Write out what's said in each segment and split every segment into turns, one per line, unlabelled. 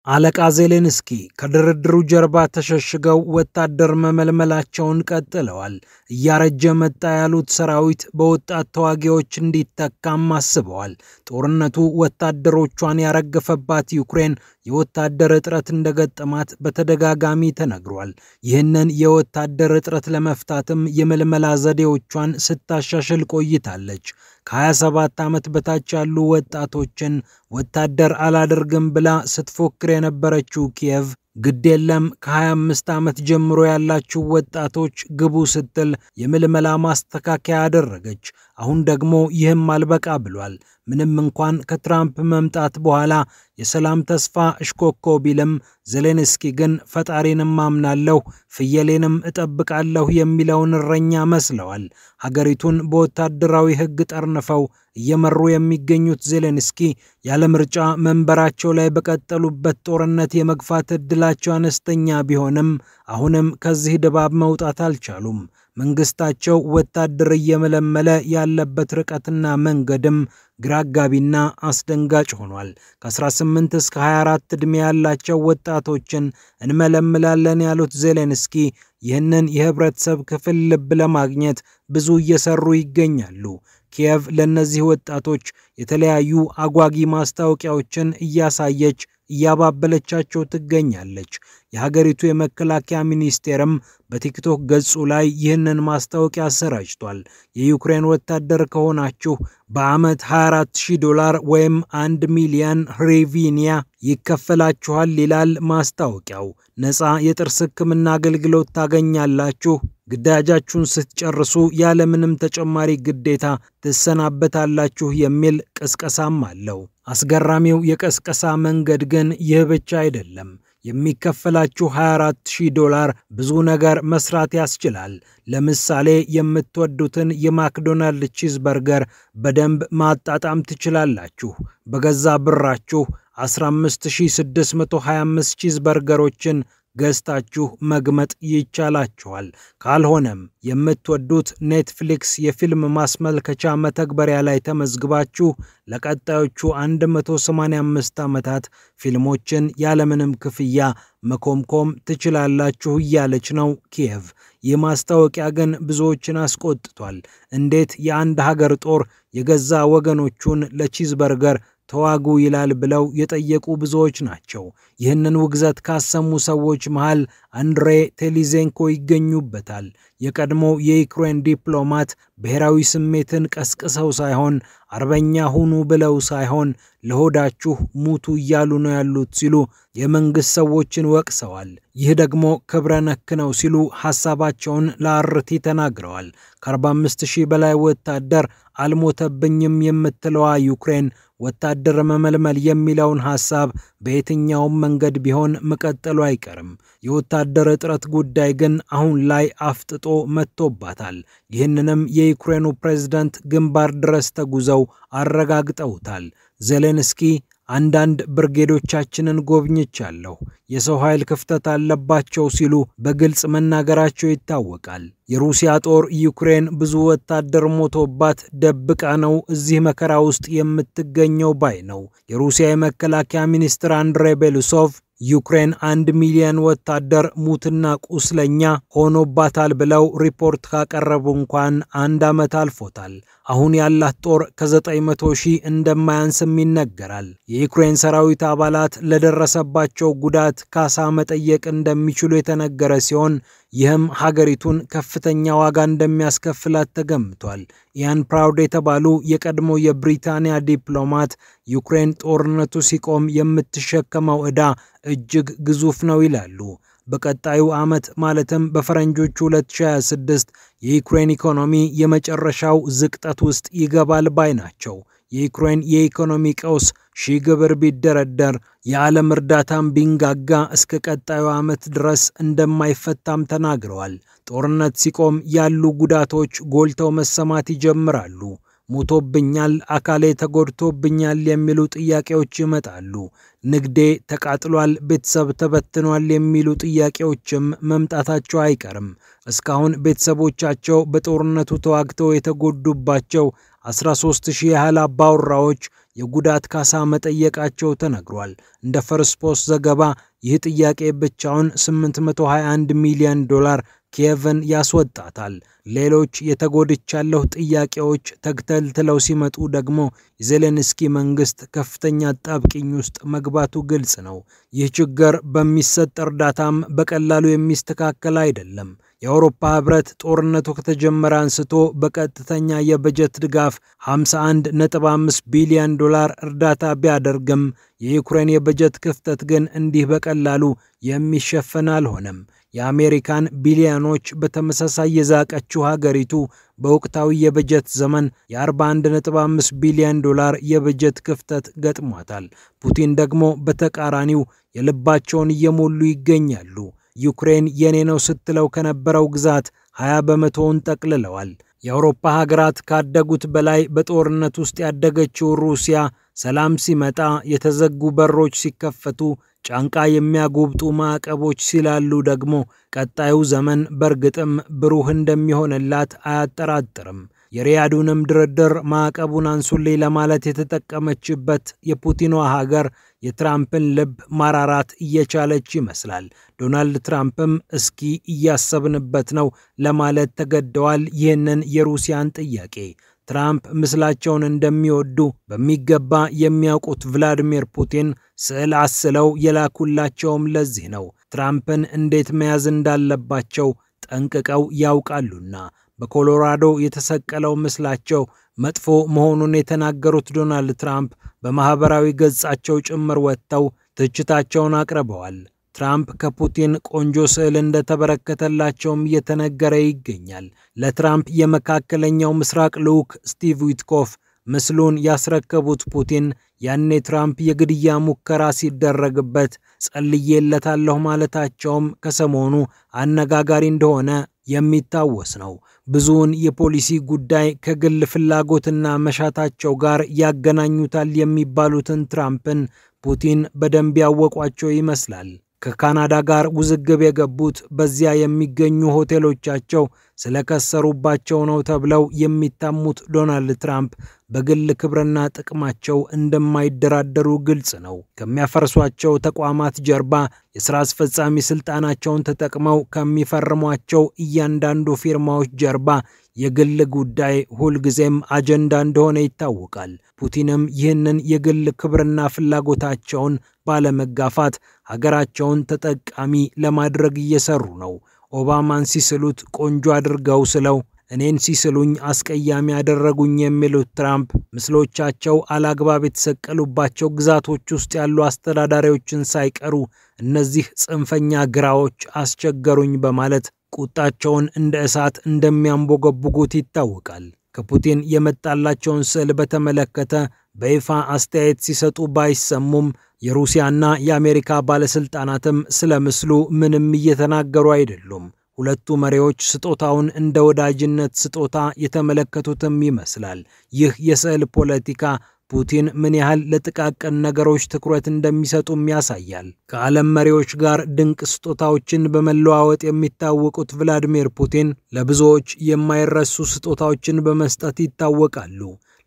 አለቃ ዜሌንስኪ ከድርድሩ ጀርባ ተሸሽገው ወታደር መመልመላቸውን ቀጥለዋል። እያረጀ መጣ ያሉት ሰራዊት በወጣት ተዋጊዎች እንዲተካም አስበዋል። ጦርነቱ ወታደሮቿን ያረገፈባት ዩክሬን የወታደር እጥረት እንደገጠማት በተደጋጋሚ ተነግሯል። ይህንን የወታደር እጥረት ለመፍታትም የመልመላ ዘዴዎቿን ስታሻሽል ቆይታለች። ከ27 ዓመት በታች ያሉ ወጣቶችን ወታደር አላደርግም ብላ ስትፎክር የነበረችው ኪየቭ ግዴለም ከ25 ዓመት ጀምሮ ያላችሁ ወጣቶች ግቡ ስትል የምልመላ ማስተካከያ አደረገች። አሁን ደግሞ ይህም አልበቃ ብሏል። ምንም እንኳን ከትራምፕ መምጣት በኋላ የሰላም ተስፋ እሽኮኮ ቢልም ዜሌንስኪ ግን ፈጣሪንም አምናለሁ ፍየሌንም እጠብቃለሁ የሚለውን እረኛ መስለዋል። ሀገሪቱን በወታደራዊ ሕግ ጠርንፈው እየመሩ የሚገኙት ዜሌንስኪ ያለ ምርጫ መንበራቸው ላይ በቀጠሉበት ጦርነት የመግፋት እድላቸው አነስተኛ ቢሆንም አሁንም ከዚህ ድባብ መውጣት አልቻሉም። መንግስታቸው ወታደር እየመለመለ ያለበት ርቀትና መንገድም ግራጋቢና አስደንጋጭ ሆኗል። ከ18 እስከ 24 ዕድሜ ያላቸው ወጣቶችን እንመለምላለን ያሉት ዜሌንስኪ ይህንን የህብረተሰብ ክፍል ልብ ለማግኘት ብዙ እየሰሩ ይገኛሉ። ኪየቭ ለነዚህ ወጣቶች የተለያዩ አጓጊ ማስታወቂያዎችን እያሳየች እያባበለቻቸው ትገኛለች። የሀገሪቱ የመከላከያ ሚኒስቴርም በቲክቶክ ገጹ ላይ ይህንን ማስታወቂያ አሰራጭቷል። የዩክሬን ወታደር ከሆናችሁ በአመት $24,000 ወይም 1 ሚሊዮን ህሪቪኒያ ይከፈላችኋል ይላል ማስታወቂያው። ነፃ የጥርስ ህክምና አገልግሎት ታገኛላችሁ። ግዳጃችሁን ስትጨርሱ ያለምንም ተጨማሪ ግዴታ ትሰናበታላችሁ የሚል ቅስቀሳም አለው። አስገራሚው የቅስቀሳ መንገድ ግን ይህ ብቻ አይደለም። የሚከፈላችሁ $24,000 ብዙ ነገር መስራት ያስችላል። ለምሳሌ የምትወዱትን የማክዶናልድ ቺዝበርገር በደንብ ማጣጣም ትችላላችሁ። በገዛ ብራችሁ 15625 ቺዝበርገሮችን ገዝታችሁ መግመጥ ይቻላችኋል። ካልሆነም የምትወዱት ኔትፍሊክስ የፊልም ማስመልከቻ መተግበሪያ ላይ ተመዝግባችሁ ለቀጣዮቹ 185 ዓመታት ፊልሞችን ያለምንም ክፍያ መኮምኮም ትችላላችሁ እያለች ነው ኪየቭ። ይህ ማስታወቂያ ግን ብዙዎችን አስቆጥቷል። እንዴት የአንድ ሀገር ጦር የገዛ ወገኖቹን ለቺዝበርገር ተዋጉ ይላል ብለው የጠየቁ ብዙዎች ናቸው። ይህንን ውግዘት ካሰሙ ሰዎች መሃል አንድሬ ቴሊዜንኮ ይገኙበታል። የቀድሞ የዩክሬን ዲፕሎማት ብሔራዊ ስሜትን ቀስቅሰው ሳይሆን አርበኛ ሁኑ ብለው ሳይሆን ለሆዳችሁ ሙቱ እያሉ ነው ያሉት ሲሉ የመንግስት ሰዎችን ወቅሰዋል። ይህ ደግሞ ክብረ ነክ ነው ሲሉ ሐሳባቸውን ለአርቲ ተናግረዋል። ከ45,000 በላይ ወታደር አልሞተብኝም የምትለዋ ዩክሬን ወታደር መመልመል የሚለውን ሐሳብ በየትኛውም መንገድ ቢሆን መቀጠሉ አይቀርም። የወታደር እጥረት ጉዳይ ግን አሁን ላይ አፍጥጦ መጥቶባታል። ይህንንም የዩክሬኑ ፕሬዝዳንት ግንባር ድረስ ተጉዘው አረጋግጠውታል። ዜሌንስኪ አንዳንድ ብርጌዶቻችንን ጎብኝቻለሁ፣ የሰው ኃይል ክፍተት አለባቸው ሲሉ በግልጽ መናገራቸው ይታወቃል። የሩሲያ ጦር ዩክሬን ብዙ ወታደር ሞቶባት ደብቃ ነው እዚህ መከራ ውስጥ የምትገኘው ባይ ነው። የሩሲያ የመከላከያ ሚኒስትር አንድሬ ቤሉሶቭ ዩክሬን 1 ሚሊዮን ወታደር ሙትና ቁስለኛ ሆኖባታል ብለው ሪፖርት ካቀረቡ እንኳን 1 ዓመት አልፎታል። አሁን ያላት ጦር ከ900,000 እንደማያንስም ይነገራል። የዩክሬን ሰራዊት አባላት ለደረሰባቸው ጉዳት ካሳ መጠየቅ እንደሚችሉ የተነገረ ሲሆን ይህም ሀገሪቱን ከፍተኛ ዋጋ እንደሚያስከፍላት ተገምቷል። ኢያን ፕራውድ የተባሉ የቀድሞ የብሪታንያ ዲፕሎማት ዩክሬን ጦርነቱ ሲቆም የምትሸከመው ዕዳ እጅግ ግዙፍ ነው ይላሉ። በቀጣዩ ዓመት ማለትም በፈረንጆቹ 2026 የዩክሬን ኢኮኖሚ የመጨረሻው ዝቅጠት ውስጥ ይገባል ባይ ናቸው። የዩክሬን የኢኮኖሚ ቀውስ ሺህ ግብር ቢደረደር የዓለም እርዳታም ቢንጋጋ እስከ ቀጣዩ ዓመት ድረስ እንደማይፈታም ተናግረዋል። ጦርነት ሲቆም ያሉ ጉዳቶች ጎልተው መሰማት ይጀምራሉ። ሞቶብኛል፣ አካሌ ተጎድቶብኛል የሚሉ ጥያቄዎች ይመጣሉ። ንግዴ ተቃጥሏል፣ ቤተሰብ ተበትኗል የሚሉ ጥያቄዎችም መምጣታቸው አይቀርም። እስካሁን ቤተሰቦቻቸው በጦርነቱ ተዋግተው የተጎዱባቸው 13,000 ያህል አባወራዎች የጉዳት ካሳ መጠየቃቸው ተነግሯል። እንደ ፈርስት ፖስት ዘገባ ይህ ጥያቄ ብቻውን $821 ሚሊዮን ኪየቭን ያስወጣታል። ሌሎች የተጎድቻለሁ ጥያቄዎች ተግተልትለው ሲመጡ ደግሞ የዜሌንስኪ መንግስት ከፍተኛ ጣብቂኝ ውስጥ መግባቱ ግልጽ ነው። ይህ ችግር በሚሰጥ እርዳታም በቀላሉ የሚስተካከል አይደለም። የአውሮፓ ህብረት ጦርነቱ ከተጀመረ አንስቶ በቀጥተኛ የበጀት ድጋፍ $51.5 ቢሊዮን እርዳታ ቢያደርግም የዩክሬን የበጀት ክፍተት ግን እንዲህ በቀላሉ የሚሸፈን አልሆነም። የአሜሪካን ቢሊዮኖች በተመሳሳይ የዛቀችው ሀገሪቱ በወቅታዊ የበጀት ዘመን የ41.5 ቢሊዮን የበጀት ክፍተት ገጥሟታል። ፑቲን ደግሞ በተቃራኒው የልባቸውን እየሞሉ ይገኛሉ። ዩክሬን የኔ ነው ስትለው ከነበረው ግዛት 20 በመቶውን ጠቅልለዋል። የአውሮፓ ሀገራት ካደጉት በላይ በጦርነት ውስጥ ያደገችው ሩሲያ ሰላም ሲመጣ የተዘጉ በሮች ሲከፈቱ ጫንቃ የሚያጎብጡ ማዕቀቦች ሲላሉ ደግሞ ቀጣዩ ዘመን በርግጥም ብሩህ እንደሚሆንላት አያጠራጥርም። የሪያዱንም ድርድር ማዕቀቡን አንሱልኝ ለማለት የተጠቀመችበት የፑቲኗ ሀገር የትራምፕን ልብ ማራራት እየቻለች ይመስላል። ዶናልድ ትራምፕም እስኪ እያሰብንበት ነው ለማለት ተገደዋል። ይህንን የሩሲያን ጥያቄ ትራምፕ ምስላቸውን እንደሚወዱ በሚገባ የሚያውቁት ቭላዲሚር ፑቲን ስዕል አስለው የላኩላቸውም ለዚህ ነው። ትራምፕን እንዴት መያዝ እንዳለባቸው ጠንቅቀው ያውቃሉና። በኮሎራዶ የተሰቀለው ምስላቸው መጥፎ መሆኑን የተናገሩት ዶናልድ ትራምፕ በማህበራዊ ገጻቸው ጭምር ወጥተው ትችታቸውን አቅርበዋል። ትራምፕ ከፑቲን ቆንጆ ስዕል እንደተበረከተላቸውም እየተነገረ ይገኛል። ለትራምፕ የመካከለኛው ምስራቅ ልዑክ ስቲቭ ዊትኮፍ ምስሉን ያስረከቡት ፑቲን ያኔ ትራምፕ የግድያ ሙከራ ሲደረግበት ጸልዬለታለሁ ማለታቸውም ከሰሞኑ አነጋጋሪ እንደሆነ የሚታወስ ነው። ብዙውን የፖሊሲ ጉዳይ ከግል ፍላጎትና መሻታቸው ጋር ያገናኙታል የሚባሉትን ትራምፕን ፑቲን በደንብ ያወቋቸው ይመስላል። ከካናዳ ጋር ውዝግብ የገቡት በዚያ የሚገኙ ሆቴሎቻቸው ስለከሰሩባቸው ነው ተብለው የሚታሙት ዶናልድ ትራምፕ በግል ክብርና ጥቅማቸው እንደማይደራደሩ ግልጽ ነው። ከሚያፈርሷቸው ተቋማት ጀርባ የሥራ አስፈጻሚ ስልጣናቸውን ተጠቅመው ከሚፈርሟቸው እያንዳንዱ ፊርማዎች ጀርባ የግል ጉዳይ ሁልጊዜም አጀንዳ እንደሆነ ይታወቃል። ፑቲንም ይህንን የግል ክብርና ፍላጎታቸውን ባለመጋፋት ሀገራቸውን ተጠቃሚ ለማድረግ እየሰሩ ነው። ኦባማን ሲስሉት ቆንጆ አድርገው ስለው እኔን ሲስሉኝ አስቀያሚ ያደረጉኝ የሚሉት ትራምፕ ምስሎቻቸው አላግባብ የተሰቀሉባቸው ግዛቶች ውስጥ ያሉ አስተዳዳሪዎችን ሳይቀሩ እነዚህ ጽንፈኛ ግራዎች አስቸገሩኝ በማለት ቁጣቸውን እንደ እሳት እንደሚያንቦገቡጉት ይታወቃል። ከፑቲን የመጣላቸውን ስዕል በተመለከተ በይፋ አስተያየት ሲሰጡ ባይሰሙም የሩሲያና የአሜሪካ ባለስልጣናትም ስለ ምስሉ ምንም እየተናገሩ አይደሉም። ሁለቱ መሪዎች ስጦታውን እንደ ወዳጅነት ስጦታ የተመለከቱትም ይመስላል። ይህ የስዕል ፖለቲካ ፑቲን ምን ያህል ለጥቃቅን ነገሮች ትኩረት እንደሚሰጡም ያሳያል። ከዓለም መሪዎች ጋር ድንቅ ስጦታዎችን በመለዋወጥ የሚታወቁት ቭላዲሚር ፑቲን ለብዙዎች የማይረሱ ስጦታዎችን በመስጠት ይታወቃሉ።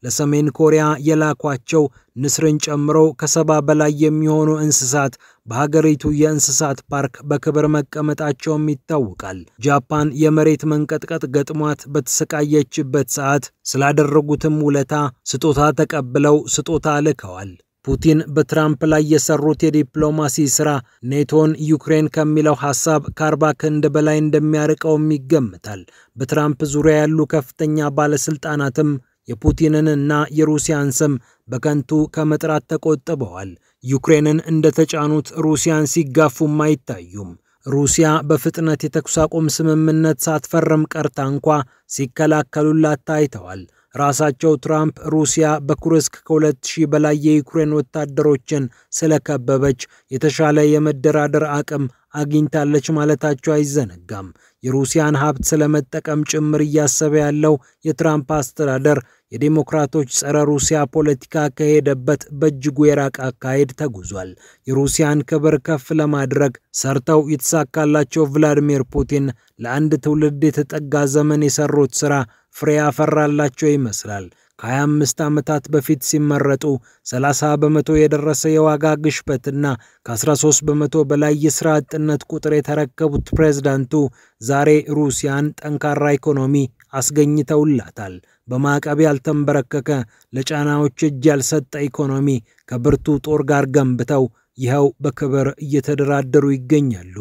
ለሰሜን ኮሪያ የላኳቸው ንስርን ጨምሮ ከ70 በላይ የሚሆኑ እንስሳት በሀገሪቱ የእንስሳት ፓርክ በክብር መቀመጣቸውም ይታወቃል። ጃፓን የመሬት መንቀጥቀጥ ገጥሟት በተሰቃየችበት ሰዓት ስላደረጉትም ውለታ ስጦታ ተቀብለው ስጦታ ልከዋል። ፑቲን በትራምፕ ላይ የሰሩት የዲፕሎማሲ ስራ ኔቶን ዩክሬን ከሚለው ሐሳብ ከ40 ክንድ በላይ እንደሚያርቀውም ይገምታል። በትራምፕ ዙሪያ ያሉ ከፍተኛ ባለስልጣናትም የፑቲንንና የሩሲያን ስም በከንቱ ከመጥራት ተቆጥበዋል። ዩክሬንን እንደተጫኑት ሩሲያን ሲጋፉም አይታዩም። ሩሲያ በፍጥነት የተኩስ አቁም ስምምነት ሳትፈርም ቀርታ እንኳ ሲከላከሉላት ታይተዋል። ራሳቸው ትራምፕ ሩሲያ በኩርስክ ከ2000 በላይ የዩክሬን ወታደሮችን ስለከበበች የተሻለ የመደራደር አቅም አግኝታለች ማለታቸው አይዘነጋም። የሩሲያን ሀብት ስለመጠቀም ጭምር እያሰበ ያለው የትራምፕ አስተዳደር የዴሞክራቶች ጸረ ሩሲያ ፖለቲካ ከሄደበት በእጅጉ የራቀ አካሄድ ተጉዟል። የሩሲያን ክብር ከፍ ለማድረግ ሰርተው የተሳካላቸው ቭላዲሚር ፑቲን ለአንድ ትውልድ የተጠጋ ዘመን የሰሩት ስራ ፍሬ ያፈራላቸው ይመስላል። ከ25 ዓመታት በፊት ሲመረጡ 30 በመቶ የደረሰ የዋጋ ግሽበትና ከ13 በመቶ በላይ የሥራ አጥነት ቁጥር የተረከቡት ፕሬዝዳንቱ ዛሬ ሩሲያን ጠንካራ ኢኮኖሚ አስገኝተውላታል። በማዕቀብ ያልተንበረከከ፣ ለጫናዎች እጅ ያልሰጠ ኢኮኖሚ ከብርቱ ጦር ጋር ገንብተው ይኸው በክብር እየተደራደሩ ይገኛሉ።